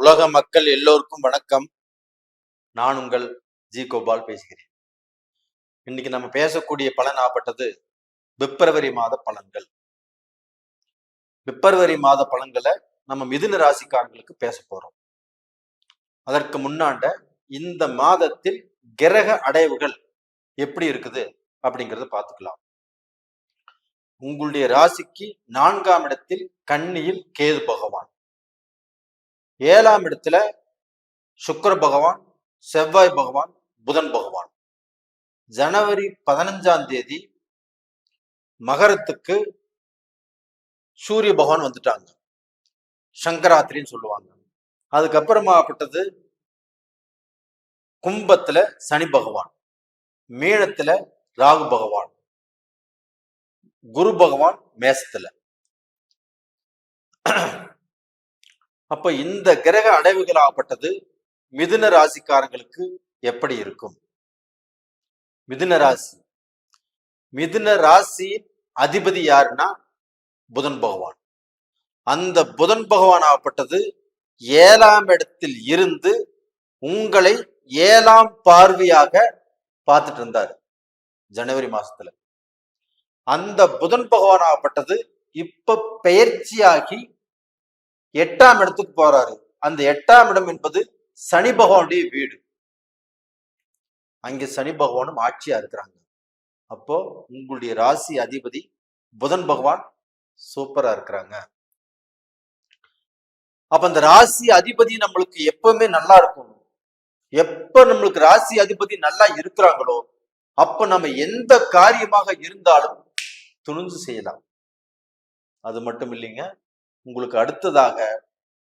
உலக மக்கள் எல்லோருக்கும் வணக்கம். நான் உங்கள் ஜி கோபால் பேசுகிறேன். இன்னைக்கு நம்ம பேசக்கூடிய பலன் ஆப்பட்டது பிப்ரவரி மாத பலன்கள். பிப்ரவரி மாத பலன்களை நம்ம மிதுன ராசிக்காரங்களுக்கு பேச போறோம். அதற்கு முன்னாண்ட இந்த மாதத்தில் கிரக அடைவுகள் எப்படி இருக்குது அப்படிங்கறத பார்த்துக்கலாம். உங்களுடைய ராசிக்கு 4ஆம் இடத்தில் கன்னியில் கேது பகவான், 7ஆம் இடத்துல சுக்கிர பகவான், செவ்வாய் பகவான், புதன் பகவான். ஜனவரி 15ஆம் தேதி மகரத்துக்கு சூரிய பகவான் வந்துட்டாங்க, சங்கராத்திரின்னு சொல்லுவாங்க. அதுக்கப்புறமாப்பட்டது கும்பத்துல சனி பகவான், மீனத்துல ராகு பகவான், குரு பகவான் மேசத்துல. அப்ப இந்த கிரக அடைவுகள் ஆகப்பட்டது மிதுன ராசிக்காரங்களுக்கு எப்படி இருக்கும்? மிதுன ராசியின் அதிபதி யாருன்னா புதன் பகவான். அந்த புதன் பகவான் ஆகப்பட்டது 7ஆம் இடத்தில் இருந்து உங்களை 7ஆம் பார்வையாக பார்த்துட்டு இருந்தாரு ஜனவரி மாசத்துல. அந்த புதன் பகவான் ஆகப்பட்டது இப்ப பெயர்ச்சியாகி 8ஆம் இடத்துக்கு போறாரு. அந்த 8ஆம் இடம் என்பது சனி பகவானுடைய வீடு. அங்கே சனி பகவானும் ஆட்சியா இருக்கிறாங்க. அப்போ உங்களுடைய ராசி அதிபதி புதன் பகவான் சூப்பரா இருக்கிறாங்க. அப்ப அந்த ராசி அதிபதி நம்மளுக்கு எப்பவுமே நல்லா இருக்கணும். எப்ப நம்மளுக்கு ராசி அதிபதி நல்லா இருக்கிறாங்களோ அப்ப நம்ம எந்த காரியமாக இருந்தாலும் துணிஞ்சு செய்யலாம். அது மட்டும் இல்லைங்க, உங்களுக்கு அடுத்ததாக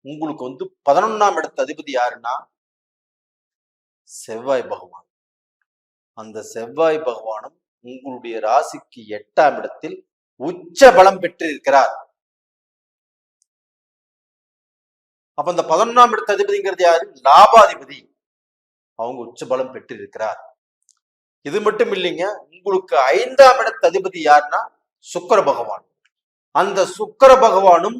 உங்களுக்கு 11ஆம் இடத்து அதிபதி யாருன்னா செவ்வாய் பகவான். அந்த செவ்வாய் பகவானும் உங்களுடைய ராசிக்கு 8ஆம் இடத்தில் உச்ச பலம் பெற்று இருக்கிறார். அப்ப அந்த 11ஆம் இடத்து அதிபதிங்கிறது யாரு? லாபாதிபதி. அவங்க உச்ச பலம் பெற்று இருக்கிறார். இது மட்டும் இல்லைங்க, உங்களுக்கு 5ஆம் இடத்து அதிபதி யாருன்னா சுக்கிர பகவான். அந்த சுக்கிர பகவானும்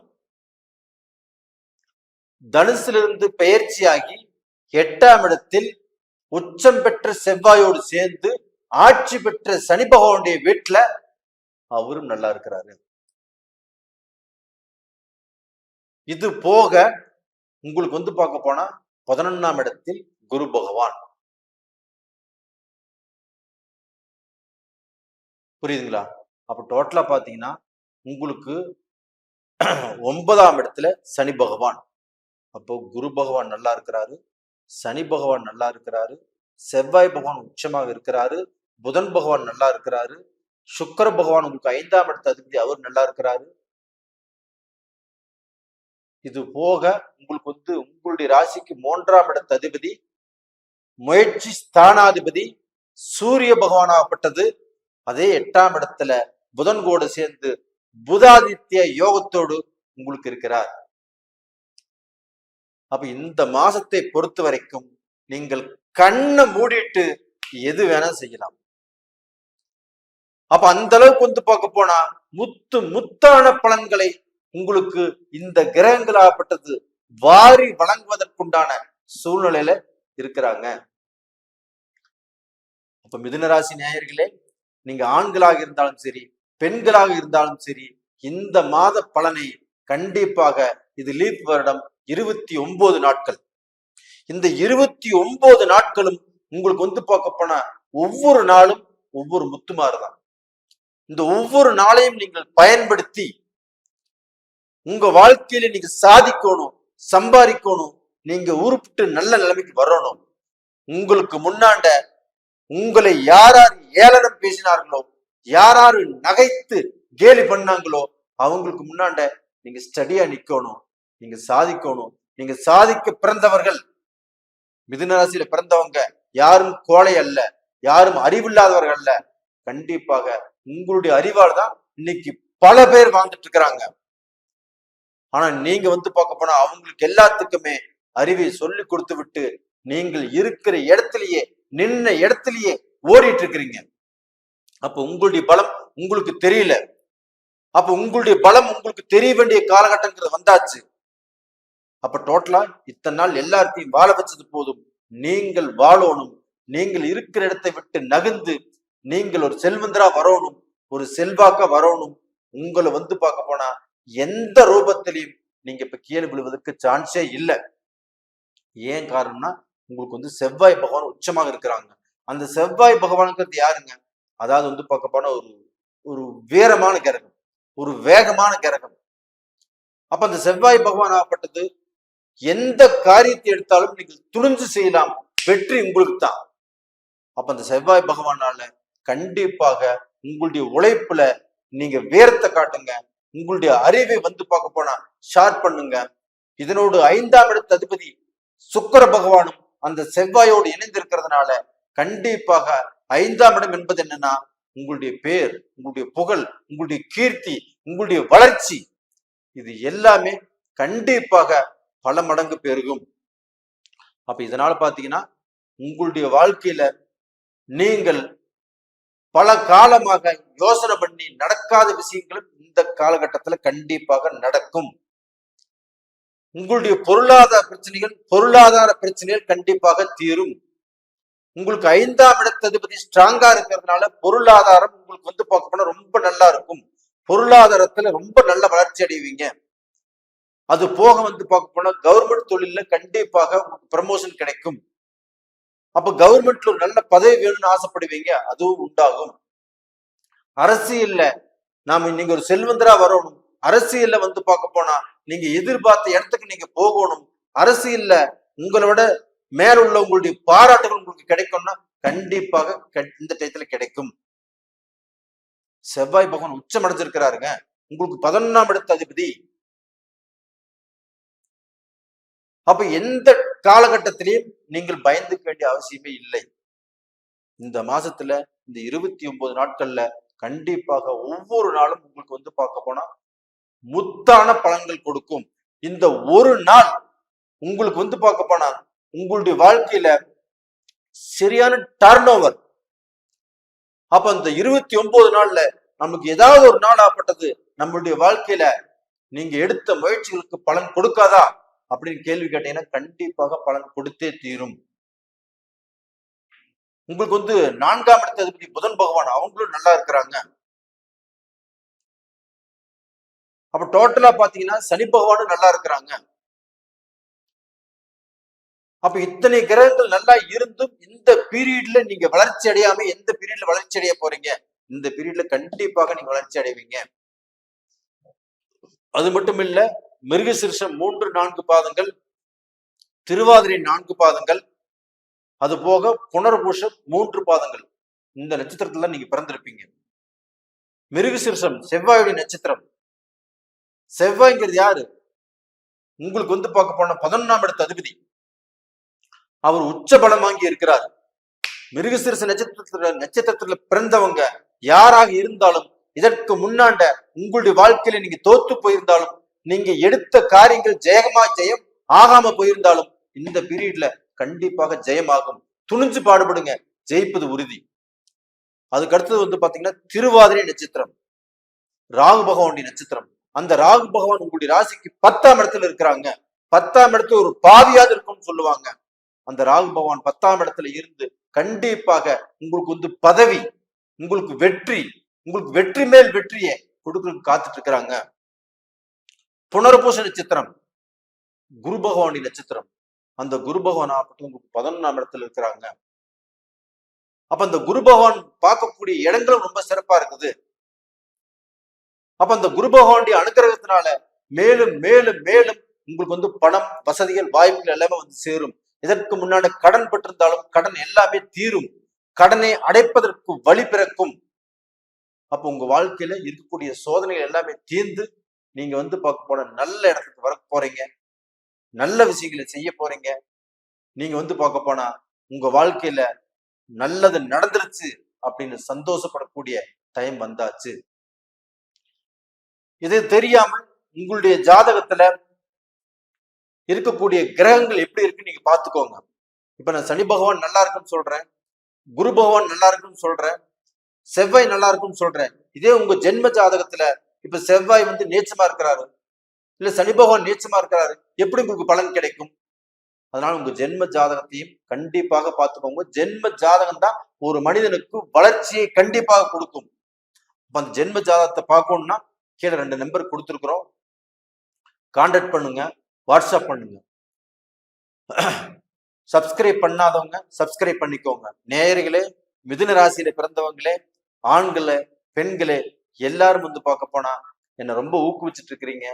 தனுசிலிருந்து பெயர்ச்சியாகி 8ஆம் இடத்தில் உச்சம் பெற்ற செவ்வாயோடு சேர்ந்து ஆட்சி பெற்ற சனி பகவானுடைய வீட்டுல அவரும் நல்லா இருக்கிறாரு. இது போக உங்களுக்கு பார்க்க போனா 11ஆம் இடத்தில் குரு பகவான். புரியுதுங்களா? அப்ப டோட்டலா பாத்தீங்கன்னா உங்களுக்கு 9ஆம் இடத்துல சனி பகவான். அப்போ குரு பகவான் நல்லா இருக்கிறாரு, சனி பகவான் நல்லா இருக்கிறாரு, செவ்வாய் பகவான் உச்சமாக இருக்கிறாரு, புதன் பகவான் நல்லா இருக்கிறாரு, சுக்கிர பகவான் உங்களுக்கு 5ஆம் இடத்து அதிபதி அவர் நல்லா இருக்கிறாரு. இது போக உங்களுக்கு உங்களுடைய ராசிக்கு 3ஆம் இடத்து அதிபதி முயற்சி ஸ்தானாதிபதி சூரிய பகவான் ஆகப்பட்டது அதே 8ஆம் இடத்துல புதன் கூட சேர்ந்து புதாதித்ய யோகத்தோடு உங்களுக்கு இருக்கிறார். அப்ப இந்த மாசத்தை பொறுத்த வரைக்கும் நீங்கள் கண்ணை மூடிட்டு எது வேணா செய்யலாம். அப்ப அந்த அளவுக்கு பார்க்க போனா முத்தான பலன்களை உங்களுக்கு இந்த கிரகங்களாகப்பட்டது வாரி வழங்குவதற்குண்டான சூழ்நிலையில இருக்கிறாங்க. அப்ப மிதுனராசி நேயர்களே, நீங்க ஆண்களாக இருந்தாலும் சரி பெண்களாக இருந்தாலும் சரி இந்த மாத பலனை கண்டிப்பாக, இது லீப் வருடம் 29 நாட்கள், இந்த 29 நாட்களும் உங்களுக்கு பார்க்க போனா ஒவ்வொரு நாளும் ஒவ்வொரு முத்துமாறுதான். இந்த ஒவ்வொரு நாளையும் நீங்கள் பயன்படுத்தி உங்க வாழ்க்கையில நீங்க சாதிக்கணும், சம்பாதிக்கணும், நீங்க உருப்பிட்டு நல்ல நிலைமைக்கு வரணும். உங்களுக்கு முன்னாண்ட உங்களை யாராரு ஏளனம் பேசினார்களோ, யாராரு நகைத்து கேலி பண்ணாங்களோ அவங்களுக்கு முன்னாண்ட நீங்க ஸ்டடியா நிக்கணும், நீங்க சாதிக்கணும். நீங்க சாதிக்க பிறந்தவர்கள், மிதுன ராசியில பிறந்தவங்க யாரும் கோழை அல்ல, யாரும் அறிவில்லாதவர்கள் அல்ல. கண்டிப்பாக உங்களுடைய அறிவால் தான் இன்னைக்கு பல பேர் வாழ்ந்துட்டு இருக்கிறாங்க. ஆனா நீங்க பார்க்க போனா அவங்களுக்கு எல்லாத்துக்குமே அறிவை சொல்லி கொடுத்து விட்டு நீங்கள் இருக்கிற இடத்திலேயே நின்ன இடத்திலேயே ஓடிட்டு இருக்கிறீங்க. அப்ப உங்களுடைய பலம் உங்களுக்கு தெரியல. அப்ப உங்களுடைய பலம் உங்களுக்கு தெரிய வேண்டிய காலகட்டங்கிறது வந்தாச்சு. அப்ப டோட்டலா இத்தனை நாள் எல்லாத்தையும் வாழ வச்சது போதும், நீங்கள் வாழணும், நீங்கள் இருக்கிற இடத்தை விட்டு நகர்ந்து நீங்கள் ஒரு செல்வந்தரா வரணும், ஒரு செல்வாக்கா வரணும். உங்களை பார்க்க போனா எந்த ரூபத்திலையும் நீங்க இப்ப கீழே விழுவதற்கு சான்ஸே இல்லை. ஏன் காரணம்னா உங்களுக்கு செவ்வாய் பகவான் உச்சமாக இருக்கிறாங்க. அந்த செவ்வாய் பகவானுங்கிறது யாருங்க? அதாவது பார்க்க போனா ஒரு ஒரு வீரமான கிரகம், ஒரு வேகமான கிரகம். அப்ப அந்த செவ்வாய் பகவான் ஆகப்பட்டது எந்த காரியத்தை எடுத்தாலும் நீங்கள் துணிஞ்சு செய்யலாம், வெற்றி உங்களுக்கு தான். அப்ப அந்த செவ்வாய் பகவானால கண்டிப்பாக உங்களுடைய உழைப்புல நீங்க வீரத்தை காட்டுங்க, உங்களுடைய அறிவை பார்க்க போனா ஷார்ப் பண்ணுங்க. இதனோடு 5ஆம் இடத்து அதிபதி சுக்கிர பகவானும் அந்த செவ்வாயோடு இணைந்திருக்கிறதுனால கண்டிப்பாக 5ஆம் இடம் என்பது என்னன்னா உங்களுடைய பேர், உங்களுடைய புகழ், உங்களுடைய கீர்த்தி, உங்களுடைய வளர்ச்சி, இது எல்லாமே கண்டிப்பாக பல மடங்கு பெருகும். அப்ப இதனால பாத்தீங்கன்னா உங்களுடைய வாழ்க்கையில நீங்கள் பல காலமாக யோசனை பண்ணி நடக்காத விஷயங்களும் இந்த காலகட்டத்துல கண்டிப்பாக நடக்கும். உங்களுடைய பொருளாதார பிரச்சனைகள் கண்டிப்பாக தீரும். உங்களுக்கு 5ஆம் இடத்து அதிபதி ஸ்ட்ராங்கா இருக்கிறதுனால பொருளாதாரம் உங்களுக்கு பார்க்க போனா ரொம்ப நல்லா இருக்கும். பொருளாதாரத்துல ரொம்ப நல்ல வளர்ச்சி அடைவீங்க. அது போக பார்க்க போனா கவர்மெண்ட் தொழில கண்டிப்பாக உங்களுக்கு ப்ரமோஷன் கிடைக்கும். அப்ப கவர்மெண்ட்ல ஒரு நல்ல பதவி வேணும்னு ஆசைப்படுவீங்க, அதுவும் உண்டாகும். அரசியல்ல நீங்க ஒரு செல்வந்தரா வரணும், அரசியல்ல பார்க்க போனா நீங்க எதிர்பார்த்த இடத்துக்கு நீங்க போகணும், அரசியல்ல உங்களோட மேல உள்ள உங்களுடைய பாராட்டுகள் உங்களுக்கு கிடைக்கும்னா கண்டிப்பாக இந்த டயத்துல கிடைக்கும். செவ்வாய் பகவான் உச்சம் அடைஞ்சிருக்கிறாருங்க. உங்களுக்கு 11ஆம் இடத்து அதிபதி. அப்ப எந்த காலகட்டத்திலையும் நீங்கள் பயந்துக்க வேண்டிய அவசியமே இல்லை. இந்த மாசத்துல இந்த 29 நாட்கள்ல கண்டிப்பாக ஒவ்வொரு நாளும் உங்களுக்கு பார்க்க போனா முத்தான பலன்கள் கொடுக்கும். இந்த ஒரு நாள் உங்களுக்கு பார்க்க போனா உங்களுடைய வாழ்க்கையில சரியான டர்ன் ஓவர். அப்ப இந்த 29 நாள்ல நமக்கு ஏதாவது ஒரு நாள் ஆப்பட்டது நம்மளுடைய வாழ்க்கையில நீங்க எடுத்த முயற்சிகளுக்கு பலன் கொடுக்காதா அப்படின்னு கேள்வி கேட்டீங்கன்னா கண்டிப்பாக பலன் கொடுத்தே தீரும். உங்களுக்கு 4ஆம் இடத்து அதிபதி புதன் பகவான் அவங்களும் நல்லா இருக்கிறாங்க. அப்ப டோட்டலா பாத்தீங்கன்னா சனி பகவானும் நல்லா இருக்கிறாங்க. அப்ப இத்தனை கிரகங்கள் நல்லா இருந்தும் இந்த பீரியட்ல நீங்க வளர்ச்சி அடையாம எந்த பீரியட்ல வளர்ச்சி அடைய போறீங்க? இந்த பீரியட்ல கண்டிப்பாக நீங்க வளர்ச்சி அடைவீங்க. அது மட்டும் இல்ல, மிருகசீரிஷம் 3-4 பாதங்கள், திருவாதிரை 4 பாதங்கள், அது போக புனர்பூஷம் 3 பாதங்கள், இந்த நட்சத்திரத்துல நீங்க பிறந்திருப்பீங்க. மிருகசீரிஷம் செவ்வாயுடைய நட்சத்திரம். செவ்வாய்ங்கிறது யாரு? உங்களுக்கு பார்க்க போன 11ஆம் இடத்து அதிபதி. அவர் உச்ச பலம் வாங்கி இருக்கிறார். மிருகசீரிஷ நட்சத்திரத்துல பிறந்தவங்க யாராக இருந்தாலும் இதற்கு முன்னாண்ட உங்களுடைய வாழ்க்கையில நீங்க தோத்து போயிருந்தாலும், நீங்க எடுத்த காரியங்கள் ஜெயம் ஆகாம போயிருந்தாலும் இந்த பீரியட்ல கண்டிப்பாக ஜெயமாகும். துணிஞ்சு பாடுபடுங்க, ஜெயிப்பது உறுதி. அதுக்கு அடுத்தது பாத்தீங்கன்னா திருவாதிரை நட்சத்திரம், ராகு பகவானுடைய நட்சத்திரம். அந்த ராகு பகவான் உங்களுடைய ராசிக்கு 10ஆம் இடத்துல இருக்கிறாங்க. 10ஆம் இடத்துல ஒரு பாவியாவது இருக்கும்னு சொல்லுவாங்க. அந்த ராகு பகவான் 10ஆம் இடத்துல இருந்து கண்டிப்பாக உங்களுக்கு பதவி, உங்களுக்கு வெற்றி மேல் வெற்றியை கொடுக்கறதுக்கு காத்துட்டு இருக்கிறாங்க. புனர்பூச நட்சத்திரம் குரு பகவானுடைய நட்சத்திரம். அந்த குரு பகவான் உங்களுக்கு 11ஆம் இடத்துல இருக்கிறாங்க. அப்ப அந்த குரு பகவான் பார்க்கக்கூடிய இடங்களும் ரொம்ப சிறப்பா இருக்குது. அப்ப அந்த குரு பகவானுடைய அனுகிரகத்தினால மேலும் மேலும் மேலும் உங்களுக்கு பணம், வசதிகள், வாய்ப்புகள் எல்லாமே சேரும். இதற்கு முன்னாடி கடன் பெற்றிருந்தாலும் கடன் எல்லாமே தீரும். கடனை அடைப்பதற்கு வழி பிறக்கும். அப்ப உங்க வாழ்க்கையில இருக்கக்கூடிய சோதனைகள் எல்லாமே தீர்ந்து நீங்க பார்க்க போன நல்ல இடத்துக்கு வர போறீங்க, நல்ல விஷயங்களை செய்ய போறீங்க. நீங்க பார்க்க போனா உங்க வாழ்க்கையில நல்லது நடந்துருச்சு அப்படின்னு சந்தோஷப்படக்கூடிய டைம் வந்தாச்சு. இது தெரியாமல் உங்களுடைய ஜாதகத்துல இருக்கக்கூடிய கிரகங்கள் எப்படி இருக்குன்னு நீங்க பாத்துக்கோங்க. இப்ப நான் சனி பகவான் நல்லா இருக்குன்னு சொல்றேன், குரு பகவான் நல்லா இருக்குன்னு சொல்றேன், செவ்வாய் நல்லா இருக்குன்னு சொல்றேன். இதே உங்க ஜென்ம ஜாதகத்துல இப்ப செவ்வாய் நீச்சமா இருக்கிறாரு, இல்ல சனி பகவான் நீச்சமா இருக்கிறாரு, எப்படி உங்களுக்கு பலன் கிடைக்கும்? அதனால உங்க ஜென்ம ஜாதகத்தையும் கண்டிப்பாக பார்த்துக்கோங்க. ஜென்ம ஜாதகம் தான் ஒரு மனிதனுக்கு வளர்ச்சியை கண்டிப்பாக கொடுக்கும். அந்த ஜென்ம ஜாதகத்தை பார்க்கணும்னா கீழே 2 நம்பர் கொடுத்துருக்குறோம். கான்டாக்ட் பண்ணுங்க, வாட்ஸ்அப் பண்ணுங்க. சப்ஸ்கிரைப் பண்ணாதவங்க சப்ஸ்கிரைப் பண்ணிக்கோங்க. நேயர்களே, மிதுன ராசியில பிறந்தவங்களே, ஆண்களே, பெண்களே, எல்லாரும் வந்து பார்க்க போனா என்னை ரொம்ப ஊக்குவிச்சுட்டு இருக்கிறீங்க.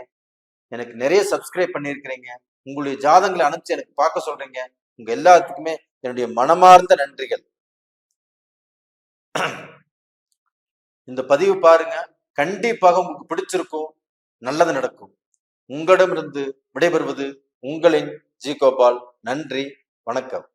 எனக்கு நிறைய சப்ஸ்கிரைப் பண்ணியிருக்கிறீங்க. உங்களுடைய ஜாதகங்களை அனுப்பிச்சு எனக்கு பார்க்க சொல்றீங்க. உங்க எல்லாத்துக்குமே என்னுடைய மனமார்ந்த நன்றிகள். இந்த பதிவு பாருங்க, கண்டிப்பாக உங்களுக்கு பிடிச்சிருக்கும், நல்லது நடக்கும். உங்களிடமிருந்து விடைபெறுவது உங்களின் ஜி கோபால். நன்றி, வணக்கம்.